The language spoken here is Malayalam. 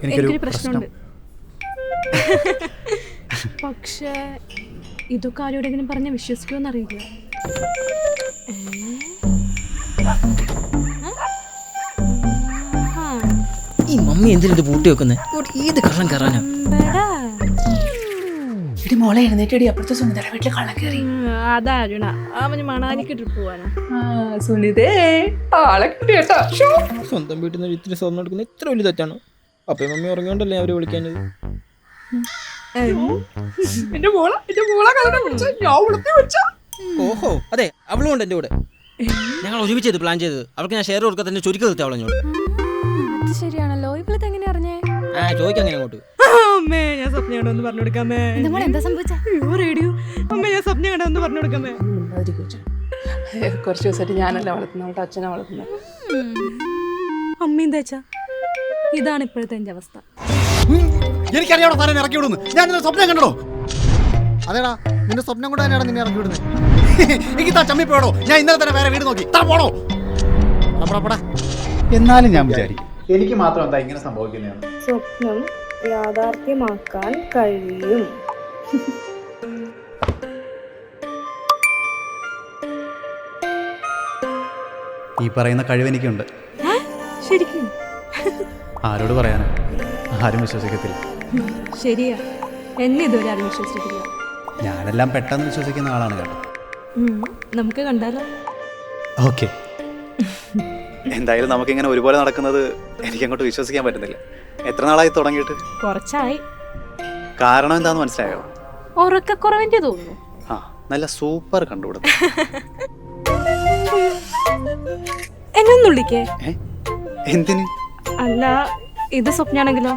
എനിക്കൊരു പ്രശ്നമുണ്ട്. പക്ഷേ ഇതൊക്കെ ആരോടെങ്കിലും പറഞ്ഞ് വിശ്വസിക്കുമെന്നറിയില്ല. ഈ മമ്മി എന്തിനത് പൂട്ടി വെക്കുന്നേ? ഏത് കള്ളം കയറാനാ? മോളെ എഴുന്നേറ്റടി, അപ്പുറത്തെ സുനിതയുടെ വീട്ടിൽ കള്ളം കയറി. അതാ അരുണ, അവന് മണാലിക്ക് ട്രിപ്പ് പോവാനാ. സുനിതേ ആളെ കിട്ടി കേട്ടോ. സ്വന്തം വീട്ടിൽ നിന്ന് ഇത്തിരി സ്വർണ്ണം എടുക്കുന്ന ഇത്ര വലിയ തെറ്റാണ്. അപ്പയും മമ്മി ഉറങ്ങിയോണ്ടല്ലേ അവര് വിളിക്കാഞ്ഞത്? ഓഹോ അതെ, അവളും ഉണ്ട് എൻ്റെ കൂടെ. ഞങ്ങൾ ഒരുമിച്ച് പ്ലാൻ ചെയ്തത്. അവൾക്ക് ഞാൻ ഷെയർ കൊടുക്കാൻ തന്നെ ചുരുക്കി നിർത്തി അവളഞ്ഞോട്. ശരിയാണല്ലോ. ഇവളത് എങ്ങനെ അറിഞ്ഞേ? ചോദിക്കാം അങ്ങനെ അങ്ങോട്ട്. അമ്മേ ഞാൻ സ്വപ്നം കണ്ടോന്ന് പറഞ്ഞു കൊടുക്കാമേ. എന്താ സംഭവിച്ച? റേഡിയോ അമ്മ ഞാൻ സ്വപ്നം കണ്ടോന്ന് പറഞ്ഞു കൊടുക്കാമേ. കുറച്ച് ദിവസമായിട്ട് ഞാനല്ല വളർത്തുന്നത്, അവളുടെ അച്ഛനെ വളർത്തുന്നത്. അമ്മ എന്താ വെച്ചാ ഇതാണ് ഇപ്പോഴത്തെ എൻ്റെ അവസ്ഥ. എനിക്കറിയാമോ താനെ ഇറക്കി വിടുന്നു. ഞാൻ നിന്റെ സ്വപ്നം കണ്ടോ? അതേടാ, നിന്റെ സ്വപ്നം കൊണ്ട് തന്നെയാണ് നിന്നെ ഇറക്കി വിടുന്നത്. എനിക്ക് താ ചമ്മി പോടോ. ഞാൻ ഇന്നലെ തന്നെ വേറെ വീട് നോക്കി. താ പോടോ. എന്നാലും ഞാൻ വിചാരിക്കും എനിക്ക് മാത്രം എന്താ ഇങ്ങനെ സംഭവിക്കുന്നതാണ്. സ്വപ്നം യാഥാർത്ഥ്യമാക്കാൻ കഴിയും. ഈ പറയുന്ന കഴിവെനിക്കുണ്ട്. ശരിക്കും? ആരോട് പറയാനോ? ആരും വിശ്വസിക്കത്തില്ല. ശരിയാ, എന്നെ ഇതുവരെ ആരും വിശ്വസിച്ചിട്ടില്ല. ഞാനെല്ലാം പെട്ടെന്ന് വിശ്വസിക്കുന്ന ആളാണ് കേട്ടോ. നമുക്ക് കണ്ടാലോ? ഓക്കെ. എന്തായാലും നമുക്കിങ്ങനെ ഒരുപോലെ നടക്കുന്നത് എനിക്കങ്ങോട്ട് വിശ്വസിക്കാൻ പറ്റുന്നില്ല. എത്ര നാളായി തുടങ്ങിയിട്ട്? കുറച്ചായി. കാരണം എന്താന്ന് മനസ്സിലായോ? ഉറക്കക്കുറവിന്റെ തോന്നുന്നു. ആ, നല്ല സൂപ്പർ കണ്ടുപിടുത്തം. എന്നെ ഒന്ന് വിളിക്കേ. എന്തിന്? അല്ല, ഇത് സ്വപ്നാണെങ്കിലോ?